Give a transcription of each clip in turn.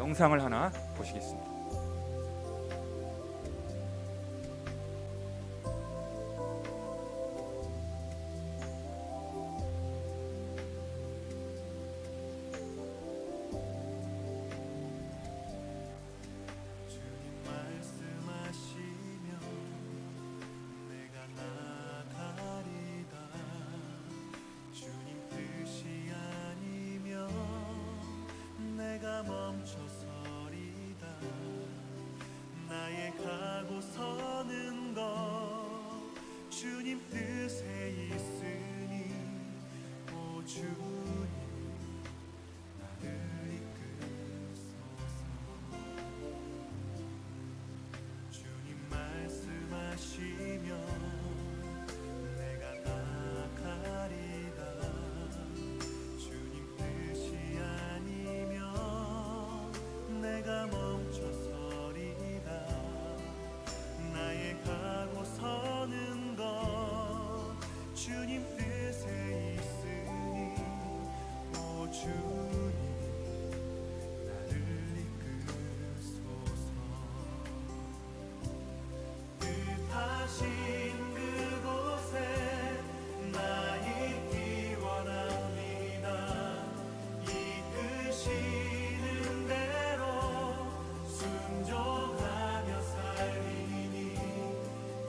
영상을 하나 보시겠습니다. 멈춰서리다. 나의 가고 서는 것 주님 뜻에 있으니 오 주님 나를 이끄소서. 주님 말씀하시면 내가 나가리다. 주님 뜻이 아니면 내가 멈춰서리다. 나의 가고 서는 것 주님 뜻에 있으니 오 주님 나를 이끄소서. 뜻하신 그곳에 나 있기 원합니다. 이끄시는 대로 순종하며 살리니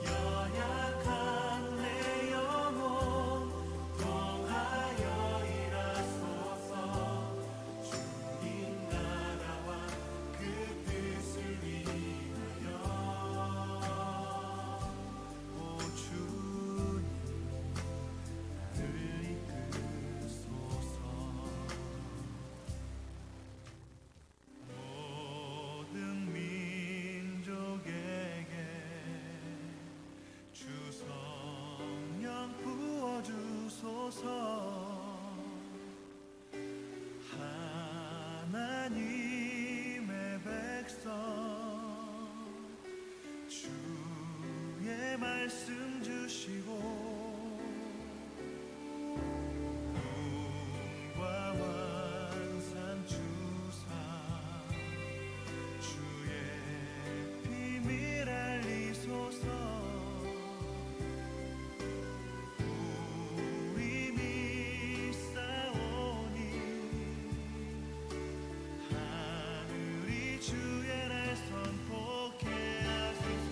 연약한 내 영혼 통하여 일하소서. 주님 나라와 그 뜻을 위하여 오 주님 나를 이끄소서. 모든 민족에게 주 성령 부어주소서. 하나님의 백성 주의 말씀 주시고 눈과 완산 주사 주의 비밀 알리소서. 우리 믿사오니 하늘이 주의 날 선포케 하소서.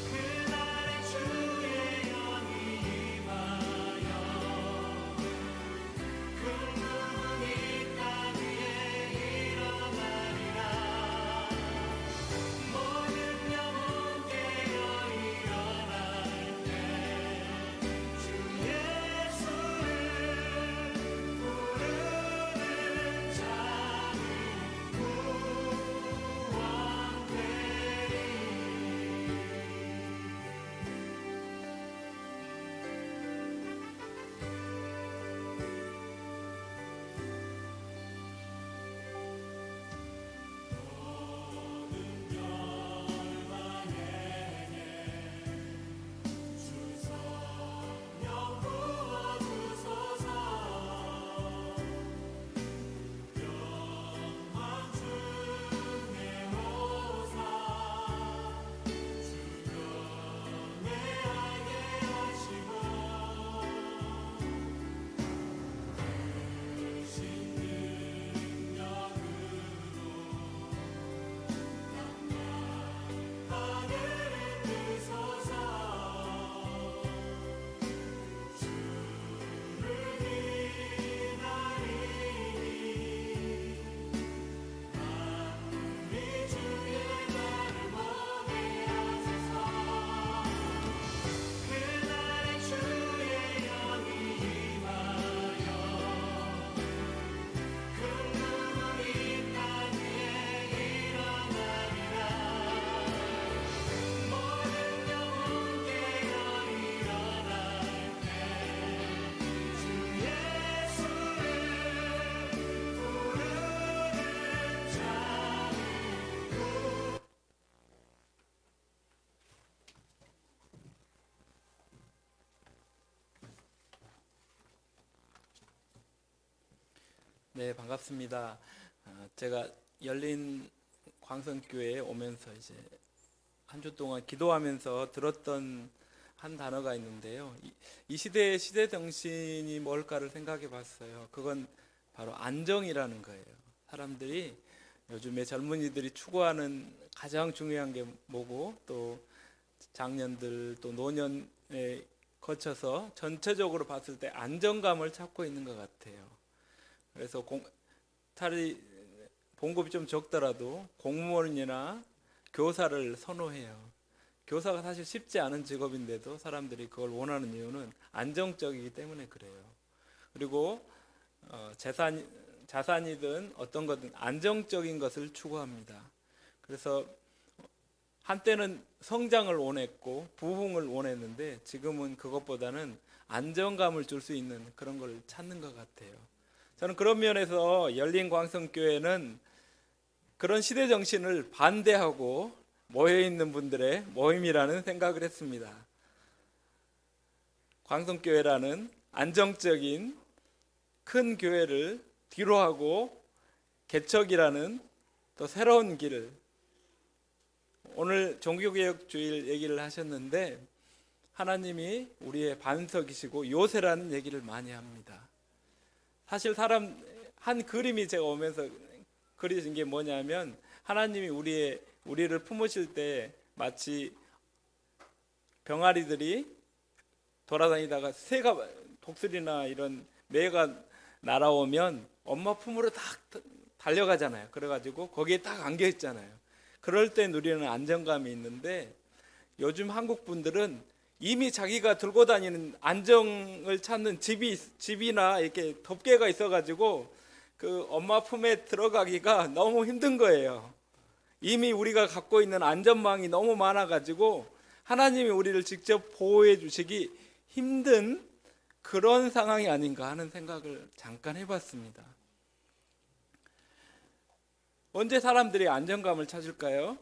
그날에 주의 영이 임하여 큰 구름이 땅 위에 일어나리라. 모든 영혼 깨어 일어날 때 주 예수를 부르는 자는 구원되리. 부어주소서. 영광 중에 모사 주변에 알게 하시고 크신 능력으로 하늘을 뜨소서. 주를 기다리니 만물이 주의 날을 보게 하소서. 그날에 주의 영이 임하여 큰 구름이 땅 위에 일어나리라. 모든 영혼 깨어 일어날 때 주 예수를 부르는 자는 네, 반갑습니다. 제가 열린 광성교회에 오면서 이제 한 주 동안 기도하면서 들었던 한 단어가 있는데요. 이 시대의 시대 정신이 뭘까를 생각해 봤어요. 그건 바로 안정이라는 거예요. 사람들이 요즘에 젊은이들이 추구하는 가장 중요한 게 뭐고, 또 장년들 또 노년에 거쳐서 전체적으로 봤을 때 안정감을 찾고 있는 것 같아요. 그래서 봉급이 좀 적더라도 공무원이나 교사를 선호해요. 교사가 사실 쉽지 않은 직업인데도 사람들이 그걸 원하는 이유는 안정적이기 때문에 그래요. 그리고 자산이든 어떤 것든 안정적인 것을 추구합니다. 그래서 한때는 성장을 원했고 부흥을 원했는데 지금은 그것보다는 안정감을 줄 수 있는 그런 걸 찾는 것 같아요. 저는 그런 면에서 열린광성교회는 그런 시대 정신을 반대하고 모여있는 분들의 모임이라는 생각을 했습니다. 광성교회라는 안정적인 큰 교회를 뒤로하고 개척이라는 또 새로운 길을, 오늘 종교개혁주일 얘기를 하셨는데 하나님이 우리의 반석이시고 요새라는 얘기를 많이 합니다. 사실 한 그림이 제가 오면서 그려진 게 뭐냐면, 하나님이 우리를 품으실 때 마치 병아리들이 돌아다니다가 독수리나 이런 매가 날아오면 엄마 품으로 딱 달려가잖아요. 그래가지고 거기에 딱 안겨 있잖아요. 그럴 때 누리는 안정감이 있는데, 요즘 한국 분들은 이미 자기가 들고 다니는 안정을 찾는 집이나 이렇게 덮개가 있어가지고 그 엄마 품에 들어가기가 너무 힘든 거예요. 이미 우리가 갖고 있는 안전망이 너무 많아가지고 하나님이 우리를 직접 보호해 주시기 힘든 그런 상황이 아닌가 하는 생각을 잠깐 해봤습니다. 언제 사람들이 안정감을 찾을까요?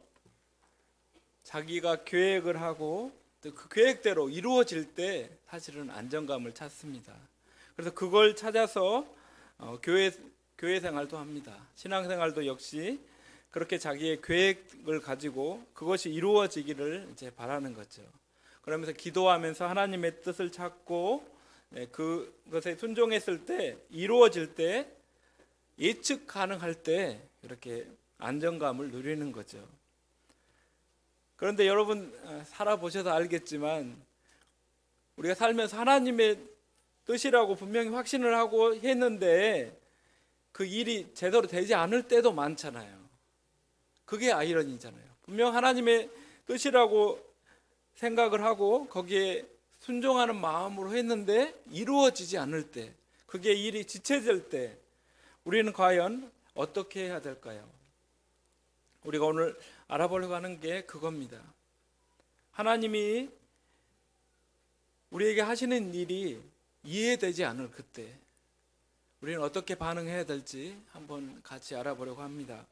자기가 계획을 하고 또 그 계획대로 이루어질 때 사실은 안정감을 찾습니다. 그래서 그걸 찾아서 교회 생활도 합니다. 신앙생활도 역시 그렇게 자기의 계획을 가지고 그것이 이루어지기를 이제 바라는 거죠. 그러면서 기도하면서 하나님의 뜻을 찾고 그것에 순종했을 때, 이루어질 때, 예측 가능할 때 이렇게 안정감을 누리는 거죠. 그런데 여러분 살아보셔서 알겠지만, 우리가 살면서 하나님의 뜻이라고 분명히 확신을 하고 했는데 그 일이 제대로 되지 않을 때도 많잖아요. 그게 아이러니잖아요. 분명 하나님의 뜻이라고 생각을 하고 거기에 순종하는 마음으로 했는데 이루어지지 않을 때, 그게 일이 지체될 때 우리는 과연 어떻게 해야 될까요? 우리가 오늘 알아보려고 하는 게 그겁니다. 하나님이 우리에게 하시는 일이 이해되지 않을 그때 우리는 어떻게 반응해야 될지 한번 같이 알아보려고 합니다.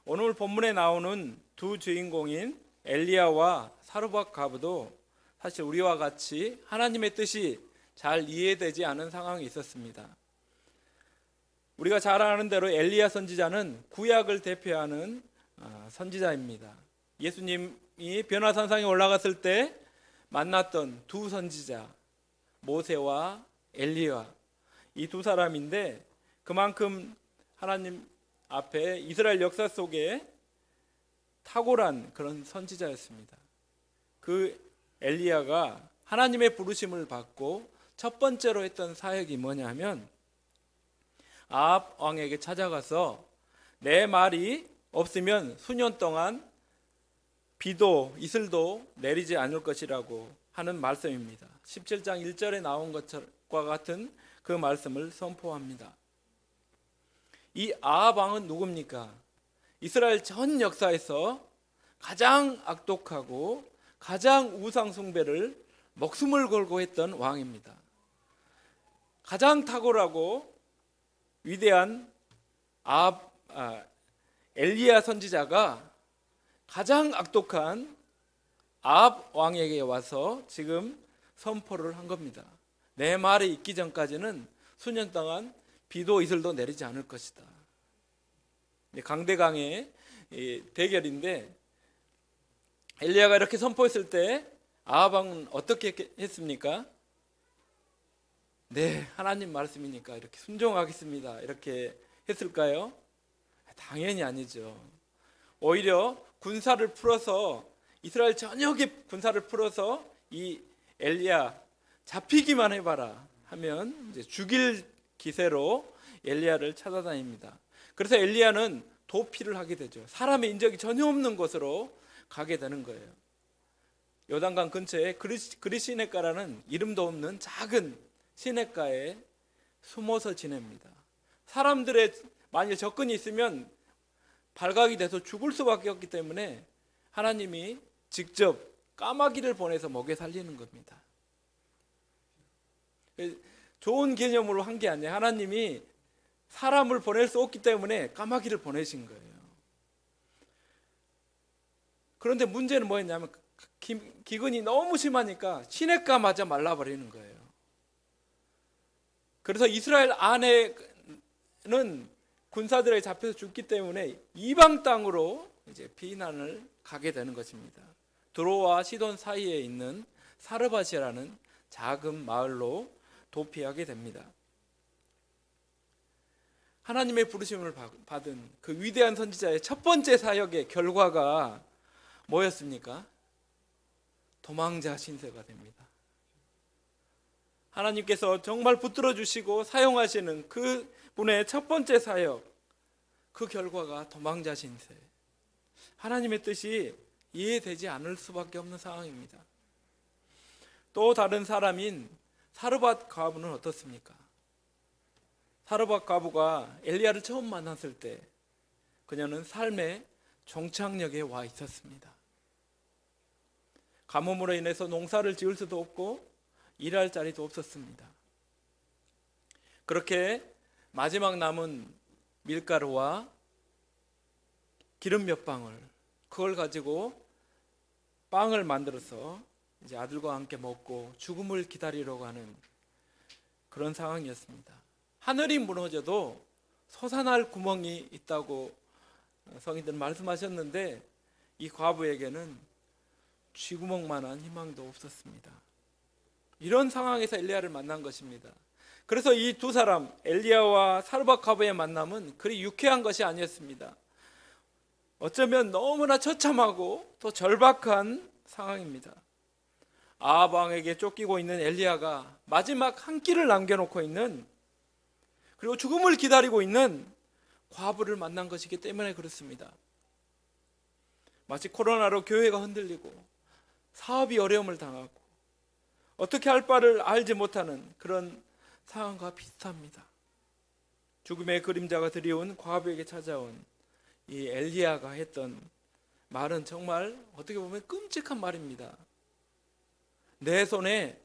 오늘 본문에 나오는 두 주인공인 엘리야와 사르밧 과부도 사실 우리와 같이 하나님의 뜻이 잘 이해되지 않은 상황이 있었습니다. 우리가 잘 아는 대로 엘리야 선지자는 구약을 대표하는 선지자입니다. 예수님이 변화산상에 올라갔을 때 만났던 두 선지자, 모세와 엘리야, 이 두 사람인데 그만큼 하나님 앞에 이스라엘 역사 속에 탁월한 그런 선지자였습니다. 그 엘리야가 하나님의 부르심을 받고 첫 번째로 했던 사역이 뭐냐면, 아합 왕에게 찾아가서 내 말이 없으면 수년 동안 비도 이슬도 내리지 않을 것이라고 하는 말씀입니다. 17장 1절에 나온 것과 같은 그 말씀을 선포합니다. 이 아합 왕은 누굽니까? 이스라엘 전 역사에서 가장 악독하고 가장 우상 숭배를 목숨을 걸고 했던 왕입니다. 가장 탁월하고 위대한 엘리야 선지자가 가장 악독한 아합 왕에게 와서 지금 선포를 한 겁니다. 내 말이 있기 전까지는 수년 동안 비도 이슬도 내리지 않을 것이다. 강대강의 대결인데 엘리야가 이렇게 선포했을 때 아합 왕은 어떻게 했습니까? 네, 하나님 말씀이니까 이렇게 순종하겠습니다. 이렇게 했을까요? 당연히 아니죠. 오히려 군사를 풀어서 이스라엘 전역에 군사를 풀어서 이 엘리야 잡히기만 해봐라 하면 이제 죽일 기세로 엘리야를 찾아다닙니다. 그래서 엘리야는 도피를 하게 되죠. 사람의 인적이 전혀 없는 곳으로 가게 되는 거예요. 요단강 근처에 그리 시냇가라는 이름도 없는 작은 시냇가에 숨어서 지냅니다. 사람들의 만일 접근이 있으면 발각이 돼서 죽을 수밖에 없기 때문에 하나님이 직접 까마귀를 보내서 먹여 살리는 겁니다. 좋은 개념으로 한 게 아니에요. 하나님이 사람을 보낼 수 없기 때문에 까마귀를 보내신 거예요. 그런데 문제는 뭐였냐면 기근이 너무 심하니까 시냇가마저 말라버리는 거예요. 그래서 이스라엘 안에는 군사들에게 잡혀서 죽기 때문에 이방 땅으로 이제 피난을 가게 되는 것입니다. 드로와 시돈 사이에 있는 사르밧이라는 작은 마을로 도피하게 됩니다. 하나님의 부르심을 받은 그 위대한 선지자의 첫 번째 사역의 결과가 뭐였습니까? 도망자 신세가 됩니다. 하나님께서 정말 붙들어 주시고 사용하시는 그 분의 첫 번째 사역, 그 결과가 도망자 신세. 하나님의 뜻이 이해되지 않을 수밖에 없는 상황입니다. 또 다른 사람인 사르밧 과부는 어떻습니까? 사르밧 과부가 엘리야를 처음 만났을 때 그녀는 삶의 종착역에 와 있었습니다. 가뭄으로 인해서 농사를 지을 수도 없고 일할 자리도 없었습니다. 그렇게 마지막 남은 밀가루와 기름 몇 방울, 그걸 가지고 빵을 만들어서 이제 아들과 함께 먹고 죽음을 기다리러 가는 그런 상황이었습니다. 하늘이 무너져도 솟아날 구멍이 있다고 성인들 말씀하셨는데 이 과부에게는 쥐구멍만한 희망도 없었습니다. 이런 상황에서 엘리야를 만난 것입니다. 그래서 이 두 사람 엘리야와 사르밧 과부의 만남은 그리 유쾌한 것이 아니었습니다. 어쩌면 너무나 처참하고 또 절박한 상황입니다. 아합 왕에게 쫓기고 있는 엘리야가 마지막 한 끼를 남겨놓고 있는, 그리고 죽음을 기다리고 있는 과부를 만난 것이기 때문에 그렇습니다. 마치 코로나로 교회가 흔들리고 사업이 어려움을 당하고 어떻게 할 바를 알지 못하는 그런 상황과 비슷합니다. 죽음의 그림자가 드리운 과부에게 찾아온 이 엘리야가 했던 말은 정말 어떻게 보면 끔찍한 말입니다. 내 손에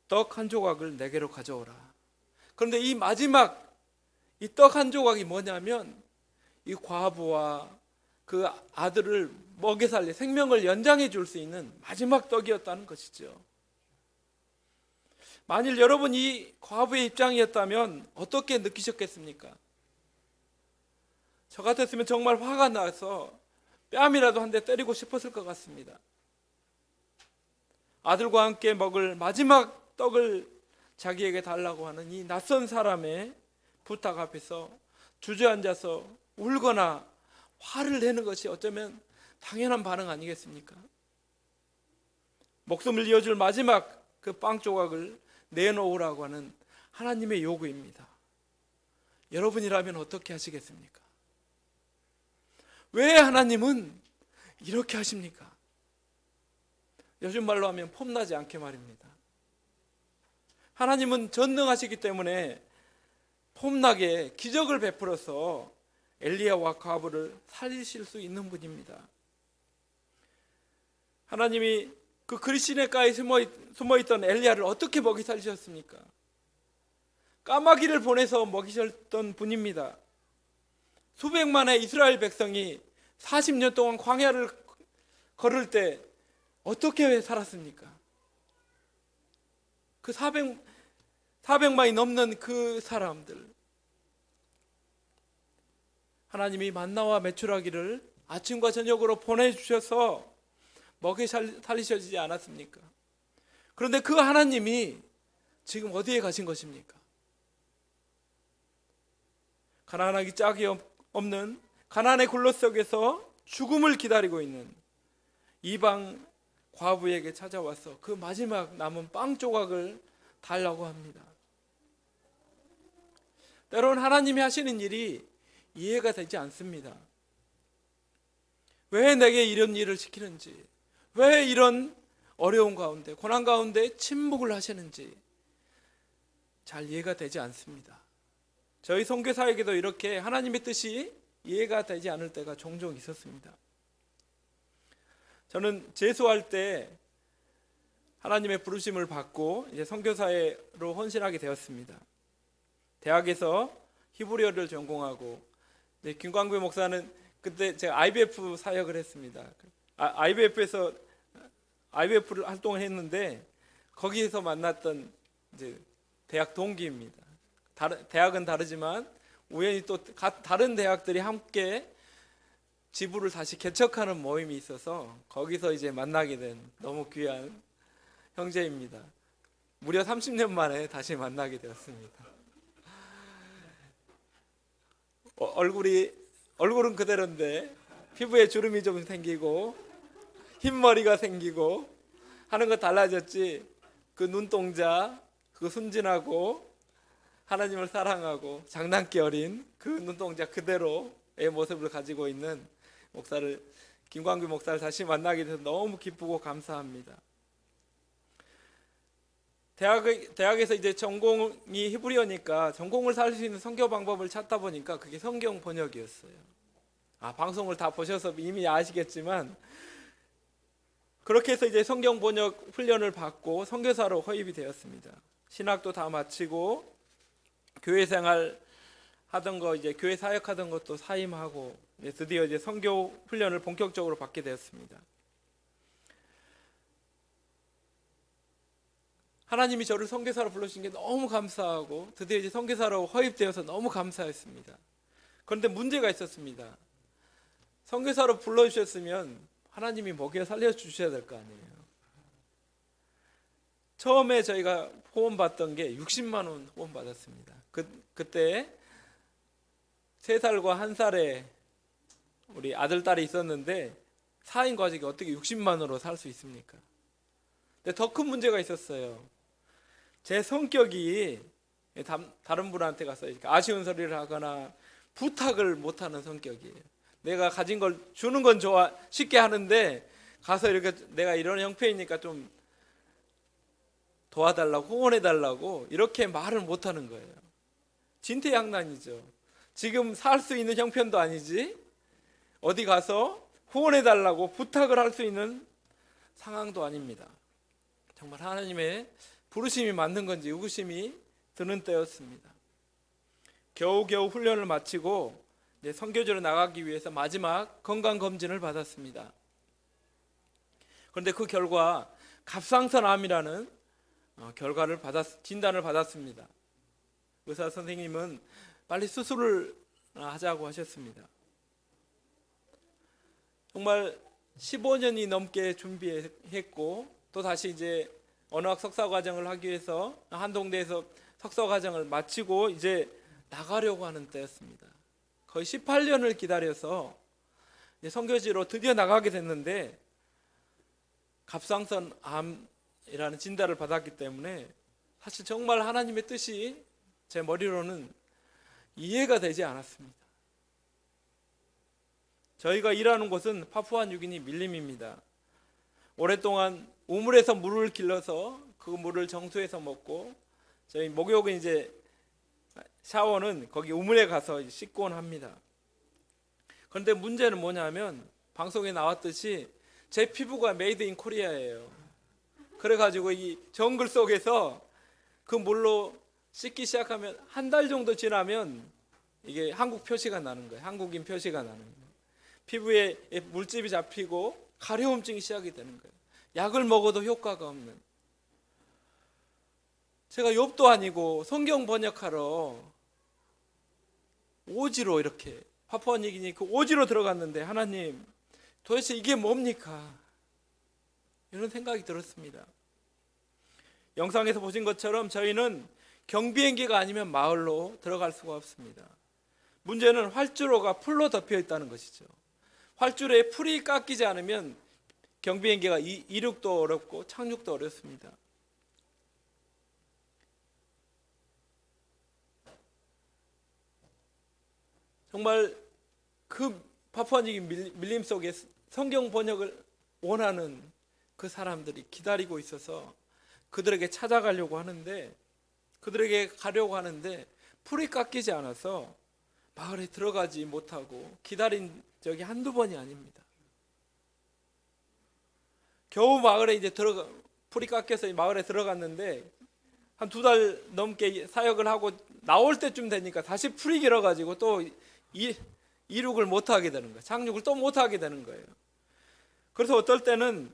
떡 한 조각을 내게로 가져오라. 그런데 이 마지막 이 떡 한 조각이 뭐냐면 이 과부와 그 아들을 먹여 살리 생명을 연장해 줄 수 있는 마지막 떡이었다는 것이죠. 만일 여러분 이 과부의 입장이었다면 어떻게 느끼셨겠습니까? 저 같았으면 정말 화가 나서 뺨이라도 한 대 때리고 싶었을 것 같습니다. 아들과 함께 먹을 마지막 떡을 자기에게 달라고 하는 이 낯선 사람의 부탁 앞에서 주저앉아서 울거나 화를 내는 것이 어쩌면 당연한 반응 아니겠습니까? 목숨을 이어줄 마지막 그 빵 조각을 내놓으라고 하는 하나님의 요구입니다. 여러분이라면 어떻게 하시겠습니까? 왜 하나님은 이렇게 하십니까? 요즘 말로 하면 폼나지 않게 말입니다. 하나님은 전능하시기 때문에 폼나게 기적을 베풀어서 엘리야와 과부를 살리실 수 있는 분입니다. 하나님이 그 그리시네가에 숨어있던 엘리야를 어떻게 먹이 살리셨습니까? 까마귀를 보내서 먹이셨던 분입니다. 수백만의 이스라엘 백성이 40년 동안 광야를 걸을 때 어떻게 살았습니까? 그 400만이 넘는 그 사람들, 하나님이 만나와 메추라기를 아침과 저녁으로 보내주셔서 먹여 살리셔지지 않았습니까? 그런데 그 하나님이 지금 어디에 가신 것입니까? 가난하기 짝이 없는 가난의 굴로 속에서 죽음을 기다리고 있는 이방 과부에게 찾아와서 그 마지막 남은 빵 조각을 달라고 합니다. 때로는 하나님이 하시는 일이 이해가 되지 않습니다. 왜 내게 이런 일을 시키는지, 왜 이런 어려운 가운데, 고난 가운데 침묵을 하시는지 잘 이해가 되지 않습니다. 저희 선교사에게도 이렇게 하나님의 뜻이 이해가 되지 않을 때가 종종 있었습니다. 저는 재수할 때 하나님의 부르심을 받고 이제 선교사로 헌신하게 되었습니다. 대학에서 히브리어를 전공하고 김광배 목사는 그때 제가 IBF 사역을 했습니다. IBF에서 IBF를 활동을 했는데 거기에서 만났던 이제 대학 동기입니다. 대학은 다르지만 우연히 또 다른 대학들이 함께 지부를 다시 개척하는 모임이 있어서 거기서 이제 만나게 된 너무 귀한 형제입니다. 무려 30년 만에 다시 만나게 되었습니다. 얼굴은 그대로인데 피부에 주름이 좀 생기고 흰머리가 생기고 하는 거 달라졌지, 그 눈동자, 그 순진하고 하나님을 사랑하고 장난기 어린 그 눈동자 그대로의 모습을 가지고 있는 목사를, 김광규 목사를 다시 만나게 돼서 너무 기쁘고 감사합니다. 대학에서 이제 전공이 히브리어니까 전공을 살 수 있는 선교 방법을 찾다 보니까 그게 성경 번역이었어요. 방송을 다 보셔서 이미 아시겠지만 그렇게 해서 이제 성경 번역 훈련을 받고 선교사로 허입이 되었습니다. 신학도 다 마치고 교회 생활 하던 거, 이제 교회 사역하던 것도 사임하고 드디어 이제 선교 훈련을 본격적으로 받게 되었습니다. 하나님이 저를 선교사로 불러주신 게 너무 감사하고 드디어 이제 선교사로 허입되어서 너무 감사했습니다. 그런데 문제가 있었습니다. 선교사로 불러주셨으면 하나님이 먹여 살려주셔야 될 거 아니에요. 처음에 저희가 후원 받던 게 60만 원 후원 받았습니다. 그때 3살과 1살에 우리 아들, 딸이 있었는데 4인 가족이 어떻게 60만 원으로 살 수 있습니까? 근데 더 큰 문제가 있었어요. 제 성격이 다른 분한테 가서 아쉬운 소리를 하거나 부탁을 못하는 성격이에요. 내가 가진 걸 주는 건 좋아, 쉽게 하는데 가서 이렇게 내가 이런 형편이니까 좀 도와달라고, 후원해달라고 이렇게 말을 못하는 거예요. 진퇴양난이죠. 지금 살 수 있는 형편도 아니지 어디 가서 후원해달라고 부탁을 할 수 있는 상황도 아닙니다. 정말 하나님의 부르심이 맞는 건지 의구심이 드는 때였습니다. 겨우겨우 훈련을 마치고 이제 선교지로 나가기 위해서 마지막 건강검진을 받았습니다. 그런데 그 결과 갑상선암이라는 결과를 진단을 받았습니다. 의사 선생님은 빨리 수술을 하자고 하셨습니다. 정말 15년이 넘게 준비했고 또 다시 이제 언어학 석사 과정을 하기 위해서 한동대에서 석사 과정을 마치고 이제 나가려고 하는 때였습니다. 거의 18년을 기다려서 이제 선교지로 드디어 나가게 됐는데 갑상선암이라는 진단을 받았기 때문에 사실 정말 하나님의 뜻이 제 머리로는 이해가 되지 않았습니다. 저희가 일하는 곳은 파푸아뉴기니 밀림입니다. 오랫동안 우물에서 물을 길러서 그 물을 정수해서 먹고 저희 목욕은 이제 샤워는 거기 우물에 가서 씻곤 합니다. 그런데 문제는 뭐냐면 방송에 나왔듯이 제 피부가 메이드 인 코리아예요. 그래가지고 이 정글 속에서 그 물로 씻기 시작하면 한 달 정도 지나면 이게 한국 표시가 나는 거예요. 한국인 표시가 나는 거예요. 피부에 물집이 잡히고 가려움증이 시작이 되는 거예요. 약을 먹어도 효과가 없는. 제가 욥도 아니고 성경 번역하러 오지로 이렇게 파푸아뉴기니 그 오지로 들어갔는데 하나님 도대체 이게 뭡니까? 이런 생각이 들었습니다. 영상에서 보신 것처럼 저희는 경비행기가 아니면 마을로 들어갈 수가 없습니다. 문제는 활주로가 풀로 덮여 있다는 것이죠. 활주로에 풀이 깎이지 않으면 경비행기가 이륙도 어렵고 착륙도 어렵습니다. 정말 그 파푸아뉴기니 밀림 속에 성경 번역을 원하는 그 사람들이 기다리고 있어서 그들에게 찾아가려고 하는데, 그들에게 가려고 하는데 풀이 깎이지 않아서 마을에 들어가지 못하고 기다린 적이 한두 번이 아닙니다. 겨우 마을에 이제 풀이 깎여서 마을에 들어갔는데 한 2달 넘게 사역을 하고 나올 때쯤 되니까 다시 풀이 길어가지고 또 이륙을 못하게 되는 거예요. 착륙을 또 못하게 되는 거예요. 그래서 어떨 때는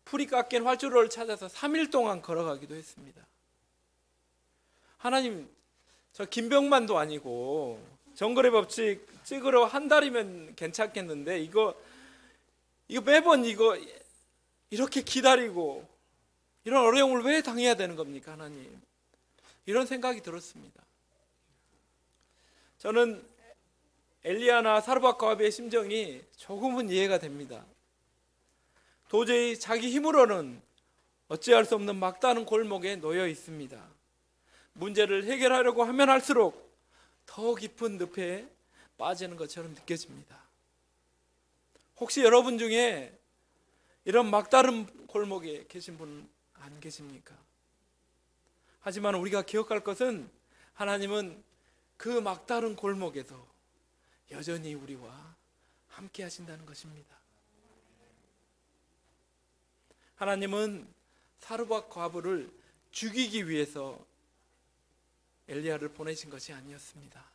풀이 깎인 활주로를 찾아서 3일 동안 걸어가기도 했습니다. 하나님, 저 김병만도 아니고 정글의 법칙 찍으러 한 달이면 괜찮겠는데 이거 매번 이렇게 기다리고 이런 어려움을 왜 당해야 되는 겁니까, 하나님? 이런 생각이 들었습니다. 저는 엘리야나 사르밧과합의 심정이 조금은 이해가 됩니다. 도저히 자기 힘으로는 어찌할 수 없는 막다른 골목에 놓여 있습니다. 문제를 해결하려고 하면 할수록 더 깊은 늪에 빠지는 것처럼 느껴집니다. 혹시 여러분 중에 이런 막다른 골목에 계신 분 안 계십니까? 하지만 우리가 기억할 것은 하나님은 그 막다른 골목에서 여전히 우리와 함께 하신다는 것입니다. 하나님은 사르밧 과부를 죽이기 위해서 엘리야를 보내신 것이 아니었습니다.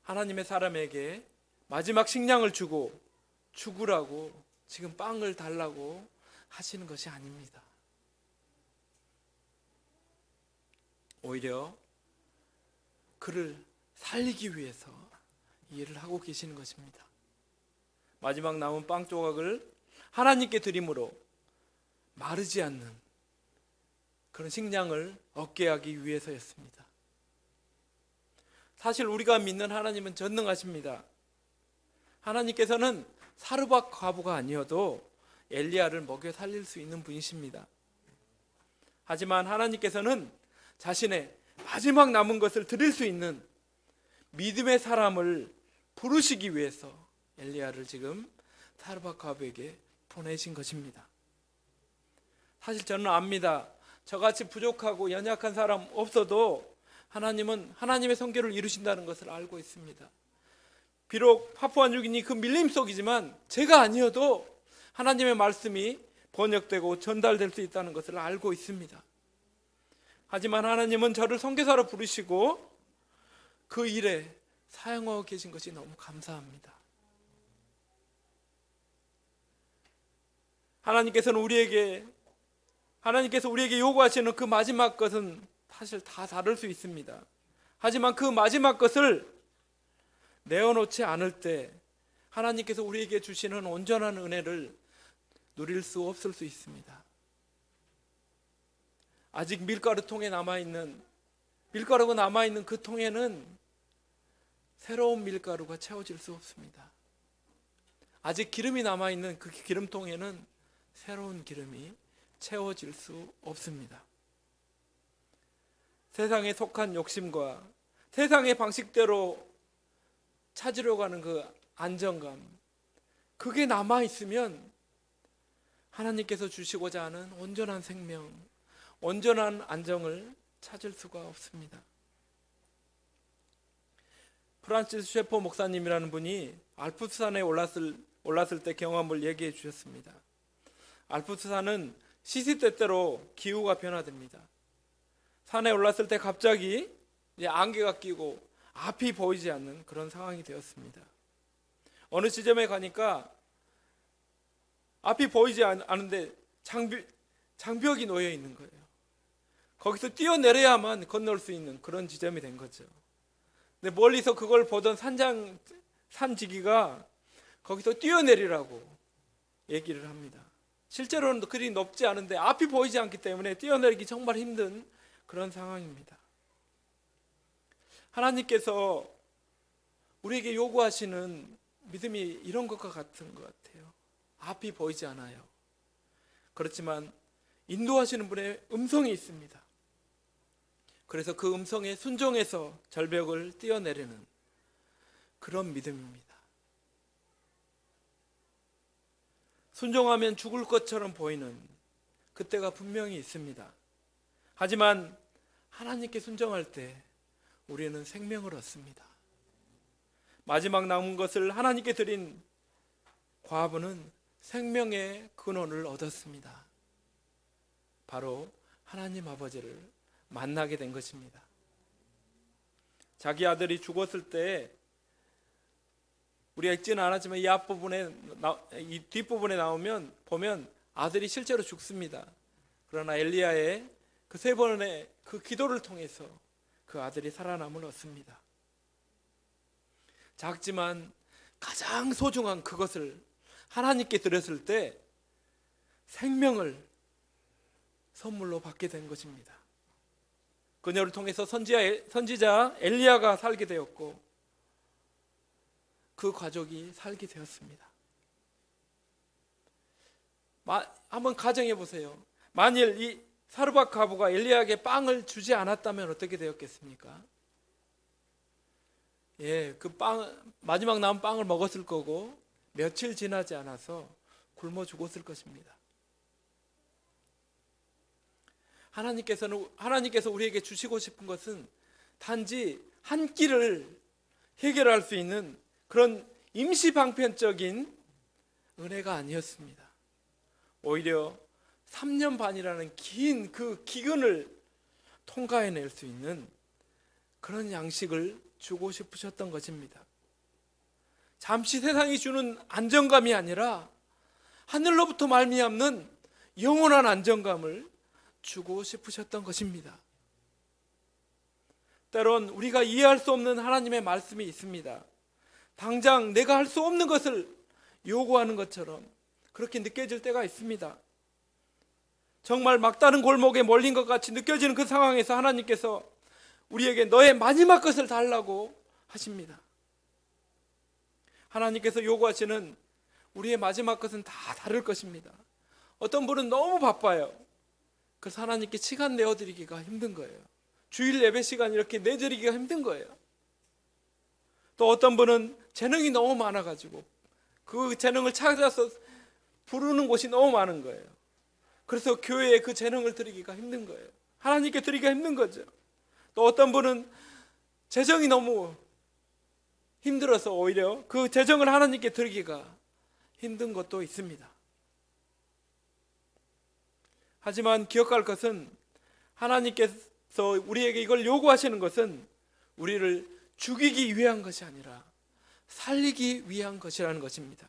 하나님의 사람에게 마지막 식량을 주고 죽으라고, 지금 빵을 달라고 하시는 것이 아닙니다. 오히려 그를 살리기 위해서 이 일을 하고 계시는 것입니다. 마지막 남은 빵 조각을 하나님께 드림으로 마르지 않는 그런 식량을 얻게 하기 위해서였습니다. 사실 우리가 믿는 하나님은 전능하십니다. 하나님께서는 사르밧 과부가 아니어도 엘리야를 먹여 살릴 수 있는 분이십니다. 하지만 하나님께서는 자신의 마지막 남은 것을 드릴 수 있는 믿음의 사람을 부르시기 위해서 엘리야를 지금 사르밧 과부에게 보내신 것입니다. 사실 저는 압니다. 저같이 부족하고 연약한 사람 없어도 하나님은 하나님의 성결을 이루신다는 것을 알고 있습니다. 비록 파푸아뉴기니 그 밀림 속이지만 제가 아니어도 하나님의 말씀이 번역되고 전달될 수 있다는 것을 알고 있습니다. 하지만 하나님은 저를 선교사로 부르시고 그 일에 사용하고 계신 것이 너무 감사합니다. 하나님께서 우리에게 요구하시는 그 마지막 것은 사실 다 다를 수 있습니다. 하지만 그 마지막 것을 내어놓지 않을 때 하나님께서 우리에게 주시는 온전한 은혜를 누릴 수 없을 수 있습니다. 아직 밀가루가 남아있는 그 통에는 새로운 밀가루가 채워질 수 없습니다. 아직 기름이 남아있는 그 기름통에는 새로운 기름이 채워질 수 없습니다. 세상에 속한 욕심과 세상의 방식대로 찾으려고 하는 그 안정감, 그게 남아있으면 하나님께서 주시고자 하는 온전한 생명, 온전한 안정을 찾을 수가 없습니다. 프란시스 셰퍼 목사님이라는 분이 알프스산에 올랐을 때 경험을 얘기해 주셨습니다. 알프스산은 시시때때로 기후가 변화됩니다. 산에 올랐을 때 갑자기 안개가 끼고 앞이 보이지 않는 그런 상황이 되었습니다. 어느 지점에 가니까 앞이 보이지 않은데 장벽이 놓여 있는 거예요. 거기서 뛰어내려야만 건널 수 있는 그런 지점이 된 거죠. 근데 멀리서 그걸 보던 산지기가 거기서 뛰어내리라고 얘기를 합니다. 실제로는 그리 높지 않은데 앞이 보이지 않기 때문에 뛰어내리기 정말 힘든 그런 상황입니다. 하나님께서 우리에게 요구하시는 믿음이 이런 것과 같은 것 같아요. 앞이 보이지 않아요. 그렇지만 인도하시는 분의 음성이 있습니다. 그래서 그 음성에 순종해서 절벽을 뛰어내리는 그런 믿음입니다. 순종하면 죽을 것처럼 보이는 그때가 분명히 있습니다. 하지만 하나님께 순종할 때 우리는 생명을 얻습니다. 마지막 남은 것을 하나님께 드린 과부는 생명의 근원을 얻었습니다. 바로 하나님 아버지를 만나게 된 것입니다. 자기 아들이 죽었을 때 우리가 읽지는 않았지만 이 뒷부분에 보면 아들이 실제로 죽습니다. 그러나 엘리야의 그 3번의 그 기도를 통해서 그 아들이 살아남을 얻습니다. 작지만 가장 소중한 그것을 하나님께 드렸을 때 생명을 선물로 받게 된 것입니다. 그녀를 통해서 선지자 엘리야가 살게 되었고 그 가족이 살게 되었습니다. 한번 가정해 보세요. 만일 이 사르밧 과부가 엘리야에게 빵을 주지 않았다면 어떻게 되었겠습니까? 마지막 남은 빵을 먹었을 거고 며칠 지나지 않아서 굶어 죽었을 것입니다. 하나님께서 우리에게 주시고 싶은 것은 단지 한 끼를 해결할 수 있는 그런 임시 방편적인 은혜가 아니었습니다. 오히려 3년 반이라는 긴 그 기근을 통과해낼 수 있는 그런 양식을 주고 싶으셨던 것입니다. 잠시 세상이 주는 안정감이 아니라 하늘로부터 말미암는 영원한 안정감을 주고 싶으셨던 것입니다. 때론 우리가 이해할 수 없는 하나님의 말씀이 있습니다. 당장 내가 할 수 없는 것을 요구하는 것처럼 그렇게 느껴질 때가 있습니다. 정말 막다른 골목에 몰린 것 같이 느껴지는 그 상황에서 하나님께서 우리에게 너의 마지막 것을 달라고 하십니다. 하나님께서 요구하시는 우리의 마지막 것은 다 다를 것입니다. 어떤 분은 너무 바빠요. 그래서 하나님께 시간 내어드리기가 힘든 거예요. 주일 예배 시간 이렇게 내드리기가 힘든 거예요. 또 어떤 분은 재능이 너무 많아가지고 그 재능을 찾아서 부르는 곳이 너무 많은 거예요. 그래서 교회에 그 재능을 드리기가 힘든 거예요. 하나님께 드리기가 힘든 거죠. 또 어떤 분은 재정이 너무 힘들어서 오히려 그 재정을 하나님께 드리기가 힘든 것도 있습니다. 하지만 기억할 것은 하나님께서 우리에게 이걸 요구하시는 것은 우리를 죽이기 위한 것이 아니라 살리기 위한 것이라는 것입니다.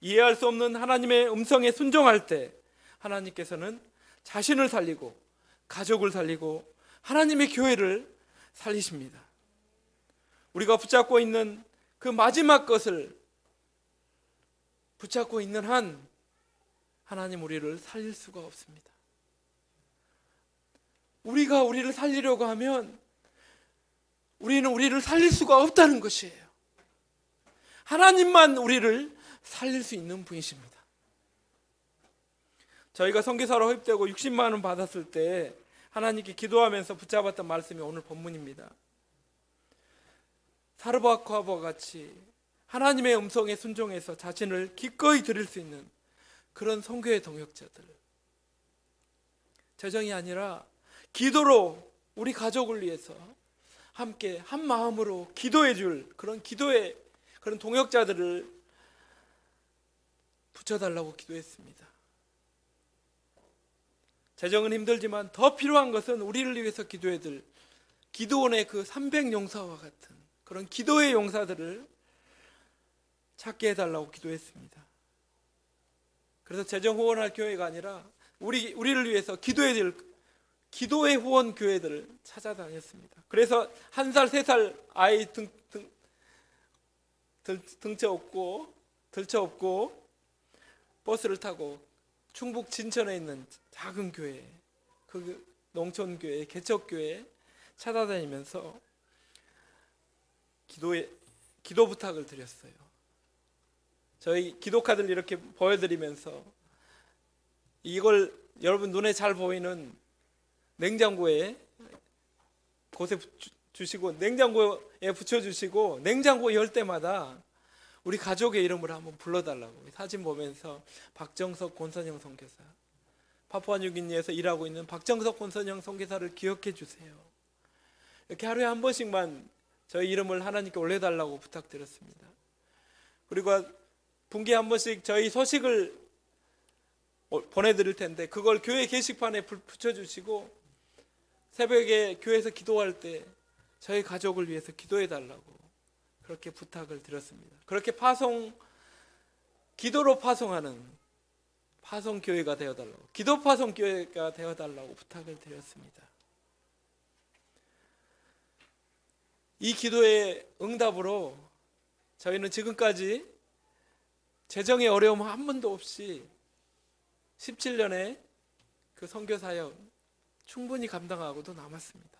이해할 수 없는 하나님의 음성에 순종할 때 하나님께서는 자신을 살리고 가족을 살리고 하나님의 교회를 살리십니다. 우리가 붙잡고 있는 그 마지막 것을 붙잡고 있는 한 하나님 우리를 살릴 수가 없습니다. 우리가 우리를 살리려고 하면 우리는 우리를 살릴 수가 없다는 것이에요. 하나님만 우리를 살릴 수 있는 분이십니다. 저희가 선교사로 허입되고 60만 원 받았을 때 하나님께 기도하면서 붙잡았던 말씀이 오늘 본문입니다. 사르밧 과부와 같이 하나님의 음성에 순종해서 자신을 기꺼이 드릴 수 있는 그런 선교의 동역자들, 재정이 아니라 기도로 우리 가족을 위해서 함께 한 마음으로 기도해 줄 그런 기도의 그런 동역자들을 붙여달라고 기도했습니다. 재정은 힘들지만 더 필요한 것은 우리를 위해서 기도해 줄 기도원의 그 300용사와 같은 그런 기도의 용사들을 찾게 해달라고 기도했습니다. 그래서 재정 후원할 교회가 아니라 우리를 위해서 기도해 줄 기도의 후원 교회들을 찾아다녔습니다. 그래서 1살, 3살 아이 들쳐업고 버스를 타고 충북 진천에 있는 작은 교회, 그 농촌 교회, 개척 교회 찾아다니면서 기도 부탁을 드렸어요. 저희 기도 카드를 이렇게 보여드리면서 이걸 여러분 눈에 잘 보이는 냉장고에 곳에 주시고 냉장고에 붙여주시고 냉장고 열 때마다 우리 가족의 이름을 한번 불러달라고 사진 보면서 박정석 권선영 선교사, 파푸아뉴기니에서 일하고 있는 박정석 권선영 선교사를 기억해 주세요. 이렇게 하루에 한 번씩만 저희 이름을 하나님께 올려달라고 부탁드렸습니다. 그리고 분기에 한 번씩 저희 소식을 보내드릴 텐데 그걸 교회 게시판에 붙여주시고 새벽에 교회에서 기도할 때 저희 가족을 위해서 기도해달라고 그렇게 부탁을 드렸습니다. 그렇게 기도로 파송하는 파송교회가 되어달라고, 기도 파송교회가 되어달라고 부탁을 드렸습니다. 이 기도의 응답으로 저희는 지금까지 재정의 어려움 한 번도 없이 17년의 그 선교 사역 충분히 감당하고도 남았습니다.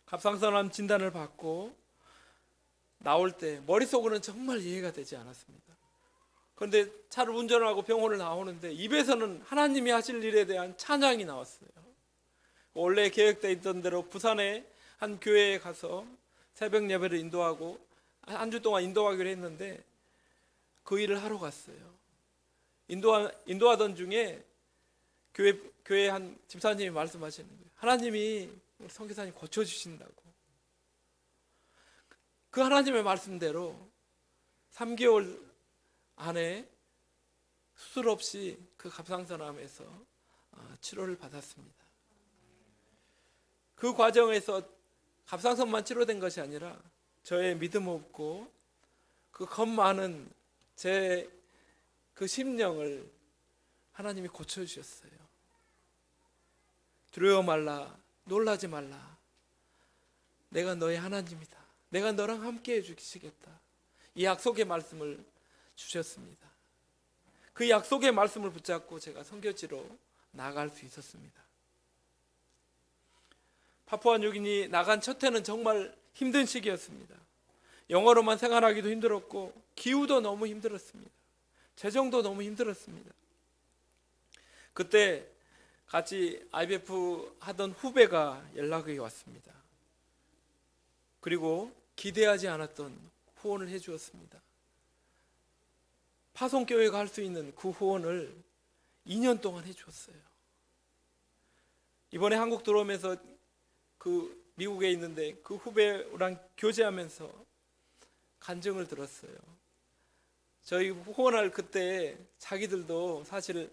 갑상선암 진단을 받고 나올 때 머릿속으로는 정말 이해가 되지 않았습니다. 그런데 차를 운전하고 병원을 나오는데 입에서는 하나님이 하실 일에 대한 찬양이 나왔어요. 원래 계획되어 있던 대로 부산의 한 교회에 가서 새벽 예배를 인도하고 한 주 동안 인도하기로 했는데 그 일을 하러 갔어요. 인도하던 중에 교회 한 집사님이 말씀하시는 거예요. 하나님이 우리 선교사님 고쳐주신다고. 그 하나님의 말씀대로 3개월 안에 수술 없이 그 갑상선암에서 치료를 받았습니다. 그 과정에서 갑상선만 치료된 것이 아니라 저의 믿음 없고 그 겁 많은 제 그 심령을 하나님이 고쳐주셨어요. 두려워 말라, 놀라지 말라. 내가 너의 하나님이다. 내가 너랑 함께 해주시겠다. 이 약속의 말씀을 주셨습니다. 그 약속의 말씀을 붙잡고 제가 선교지로 나갈 수 있었습니다. 파푸아뉴기니 나간 첫 해는 정말 힘든 시기였습니다. 영어로만 생활하기도 힘들었고 기후도 너무 힘들었습니다. 재정도 너무 힘들었습니다. 그때 같이 IBF 하던 후배가 연락이 왔습니다. 그리고 기대하지 않았던 후원을 해주었습니다. 파송교회가 할 수 있는 그 후원을 2년 동안 해주었어요. 이번에 한국 들어오면서 그 미국에 있는데 그 후배랑 교제하면서 간증을 들었어요. 저희 후원할 그때 자기들도 사실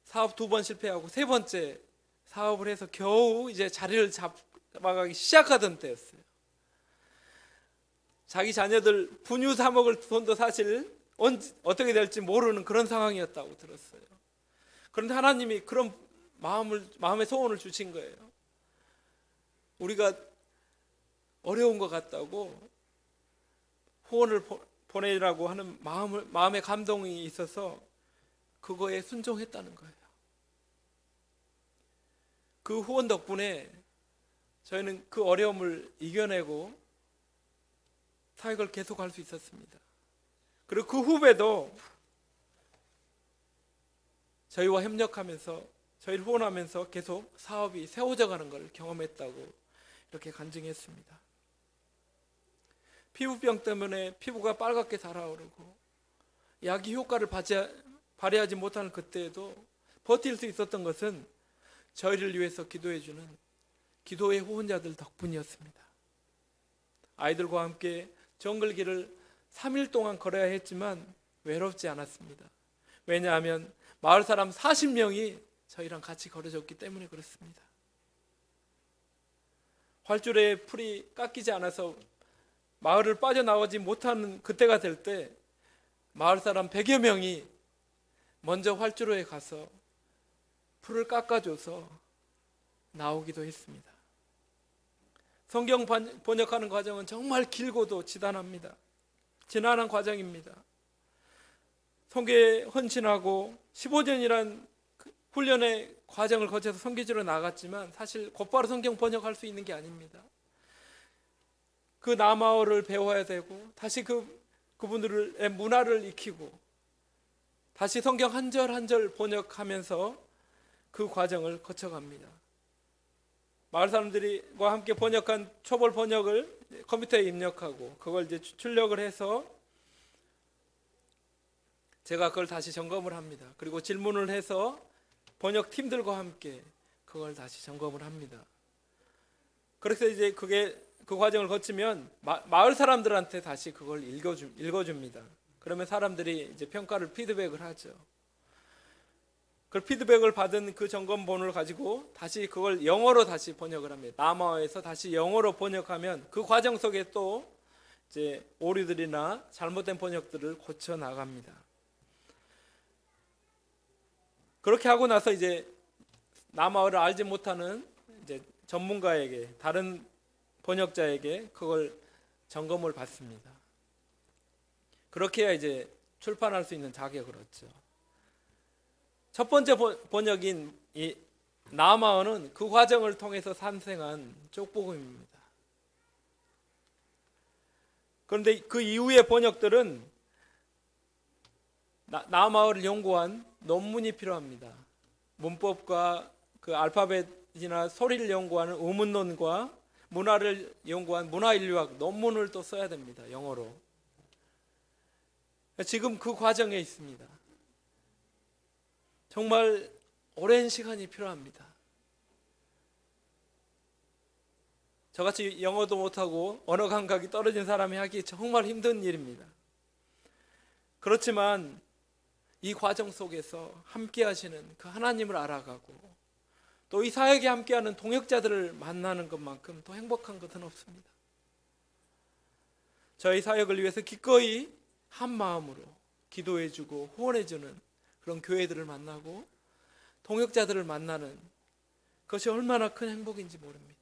사업 2번 실패하고 3번째 사업을 해서 겨우 이제 자리를 잡아가기 시작하던 때였어요. 자기 자녀들 분유 사 먹을 돈도 사실 어떻게 될지 모르는 그런 상황이었다고 들었어요. 그런데 하나님이 그런 마음의 소원을 주신 거예요. 우리가 어려운 것 같다고 후원을 보내라고 하는 마음의 감동이 있어서 그거에 순종했다는 거예요. 그 후원 덕분에 저희는 그 어려움을 이겨내고 사역을 계속할 수 있었습니다. 그리고 그 후배도 저희와 협력하면서 저희를 후원하면서 계속 사업이 세워져 가는 걸 경험했다고 이렇게 간증했습니다. 피부병 때문에 피부가 빨갛게 달아오르고 약이 효과를 발휘하지 못하는 그때에도 버틸 수 있었던 것은 저희를 위해서 기도해주는 기도의 후원자들 덕분이었습니다. 아이들과 함께 정글길을 3일 동안 걸어야 했지만 외롭지 않았습니다. 왜냐하면 마을 사람 40명이 저희랑 같이 걸어줬기 때문에 그렇습니다. 활주로에 풀이 깎이지 않아서 마을을 빠져나오지 못하는 그때가 될 때 마을 사람 100여 명이 먼저 활주로에 가서 풀을 깎아줘서 나오기도 했습니다. 성경 번역하는 과정은 정말 길고도 지단합니다. 지난한 과정입니다. 선교에 헌신하고 15년이란 훈련의 과정을 거쳐서 선교지로 나갔지만 사실 곧바로 성경 번역할 수 있는 게 아닙니다. 그 남아어를 배워야 되고 다시 그분들의 문화를 익히고 다시 성경 한 절 한 절 번역하면서 그 과정을 거쳐갑니다. 마을 사람들과 함께 번역한 초벌 번역을 컴퓨터에 입력하고 그걸 이제 출력을 해서 제가 그걸 다시 점검을 합니다. 그리고 질문을 해서 번역팀들과 함께 그걸 다시 점검을 합니다. 그래서 이제 그 과정을 거치면 마을 사람들한테 다시 그걸 읽어줍니다. 그러면 사람들이 이제 평가를 피드백을 하죠. 그 피드백을 받은 그 점검본을 가지고 다시 그걸 영어로 다시 번역을 합니다. 남아어에서 다시 영어로 번역하면 그 과정 속에 또 이제 오류들이나 잘못된 번역들을 고쳐 나갑니다. 그렇게 하고 나서 이제 남아어를 알지 못하는 이제 전문가에게 다른 번역자에게 그걸 점검을 받습니다. 그렇게 해야 이제 출판할 수 있는 자격을 얻죠. 첫 번째 번역인 이 남아어는 그 과정을 통해서 탄생한 쪽복음입니다. 그런데 그 이후의 번역들은 남아어를 연구한 논문이 필요합니다. 문법과 그 알파벳이나 소리를 연구하는 의문론과 문화를 연구한 문화인류학 논문을 또 써야 됩니다. 영어로. 지금 그 과정에 있습니다. 정말 오랜 시간이 필요합니다. 저같이 영어도 못하고 언어 감각이 떨어진 사람이 하기 정말 힘든 일입니다. 그렇지만 이 과정 속에서 함께 하시는 그 하나님을 알아가고 또 이 사역에 함께하는 동역자들을 만나는 것만큼 더 행복한 것은 없습니다. 저희 사역을 위해서 기꺼이 한 마음으로 기도해주고 후원해주는 그런 교회들을 만나고 동역자들을 만나는 그것이 얼마나 큰 행복인지 모릅니다.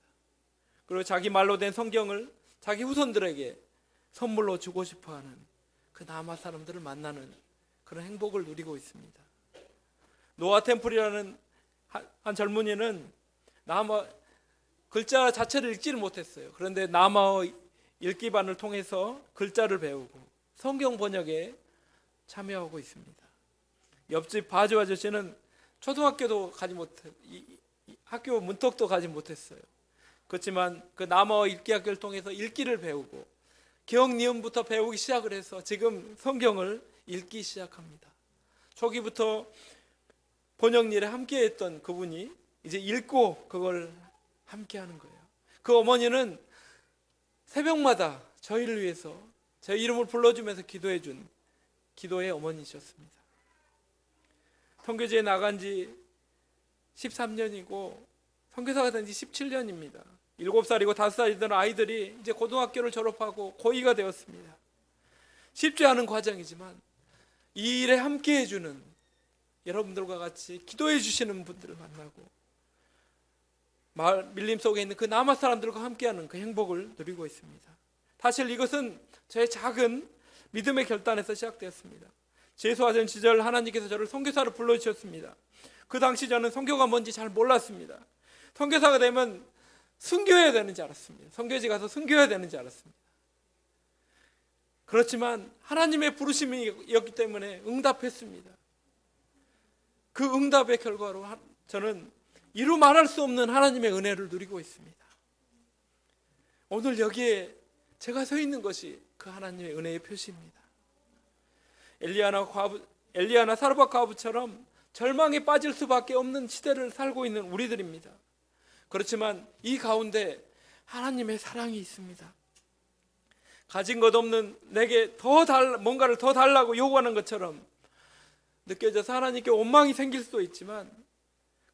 그리고 자기 말로 된 성경을 자기 후손들에게 선물로 주고 싶어하는 그 남아 사람들을 만나는 그런 행복을 누리고 있습니다. 노아 템플이라는 한 젊은이는 남아 글자 자체를 읽지를 못했어요. 그런데 남아어 읽기반을 통해서 글자를 배우고 성경 번역에 참여하고 있습니다. 옆집 바주 아저씨는 초등학교도 가지 못해 학교 문턱도 가지 못했어요. 그렇지만 그 남아어 읽기 학교를 통해서 읽기를 배우고 기억 니은부터 배우기 시작을 해서 지금 성경을 읽기 시작합니다. 초기부터 번역 일에 함께했던 그분이 이제 읽고 그걸 함께하는 거예요. 그 어머니는 새벽마다 저희를 위해서 제 이름을 불러주면서 기도해준 기도의 어머니셨습니다. 선교지에 나간 지 13년이고 선교사가 된 지 17년입니다. 7살이고 5살이던 아이들이 이제 고등학교를 졸업하고 고2가 되었습니다. 쉽지 않은 과정이지만 이 일에 함께 해주는 여러분들과 같이 기도해 주시는 분들을 만나고 마을 밀림 속에 있는 그 남아 사람들과 함께하는 그 행복을 누리고 있습니다. 사실 이것은 저의 작은 믿음의 결단에서 시작되었습니다. 재수하던 시절 하나님께서 저를 선교사로 불러주셨습니다. 그 당시 저는 선교가 뭔지 잘 몰랐습니다. 선교사가 되면 순교해야 되는지 알았습니다. 선교지 가서 순교해야 되는지 알았습니다. 그렇지만 하나님의 부르심이었기 때문에 응답했습니다. 그 응답의 결과로 저는 이루 말할 수 없는 하나님의 은혜를 누리고 있습니다. 오늘 여기에 제가 서 있는 것이 그 하나님의 은혜의 표시입니다. 엘리야나 사르밧 과부처럼 절망에 빠질 수밖에 없는 시대를 살고 있는 우리들입니다. 그렇지만 이 가운데 하나님의 사랑이 있습니다. 가진 것 없는 내게 뭔가를 더 달라고 요구하는 것처럼 느껴져서 하나님께 원망이 생길 수도 있지만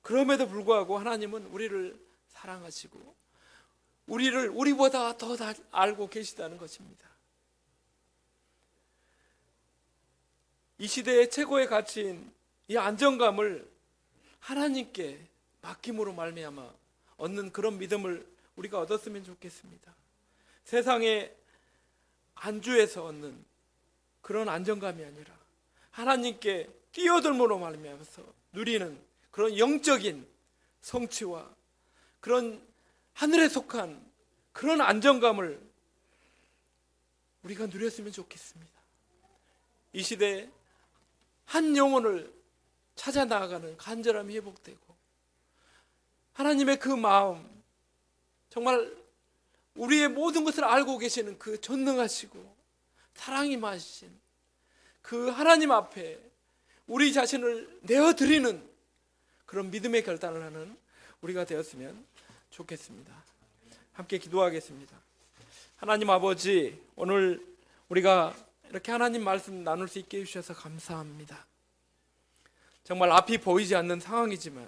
그럼에도 불구하고 하나님은 우리를 사랑하시고 우리를 우리보다 더 알고 계시다는 것입니다. 이 시대의 최고의 가치인 이 안정감을 하나님께 맡김으로 말미암아 얻는 그런 믿음을 우리가 얻었으면 좋겠습니다. 세상의 안주에서 얻는 그런 안정감이 아니라 하나님께 뛰어들므로 말미암아서 누리는 그런 영적인 성취와 그런 하늘에 속한 그런 안정감을 우리가 누렸으면 좋겠습니다. 이 시대에 한 영혼을 찾아 나아가는 간절함이 회복되고 하나님의 그 마음, 정말 우리의 모든 것을 알고 계시는 그 전능하시고 사랑이 많으신 그 하나님 앞에 우리 자신을 내어드리는 그런 믿음의 결단을 하는 우리가 되었으면 좋겠습니다. 함께 기도하겠습니다. 하나님 아버지, 오늘 우리가 이렇게 하나님 말씀 나눌 수 있게 해주셔서 감사합니다. 정말 앞이 보이지 않는 상황이지만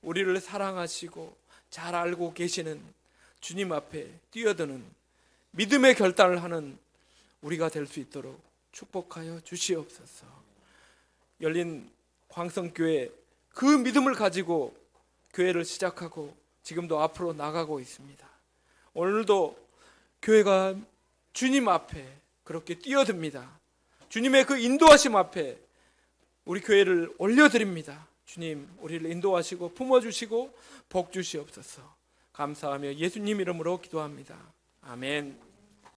우리를 사랑하시고 잘 알고 계시는 주님 앞에 뛰어드는 믿음의 결단을 하는 우리가 될 수 있도록 축복하여 주시옵소서. 열린 광성교회 그 믿음을 가지고 교회를 시작하고 지금도 앞으로 나가고 있습니다. 오늘도 교회가 주님 앞에 그렇게 뛰어듭니다. 주님의 그 인도하심 앞에 우리 교회를 올려드립니다. 주님, 우리를 인도하시고 품어주시고 복 주시옵소서. 감사하며 예수님 이름으로 기도합니다. 아멘.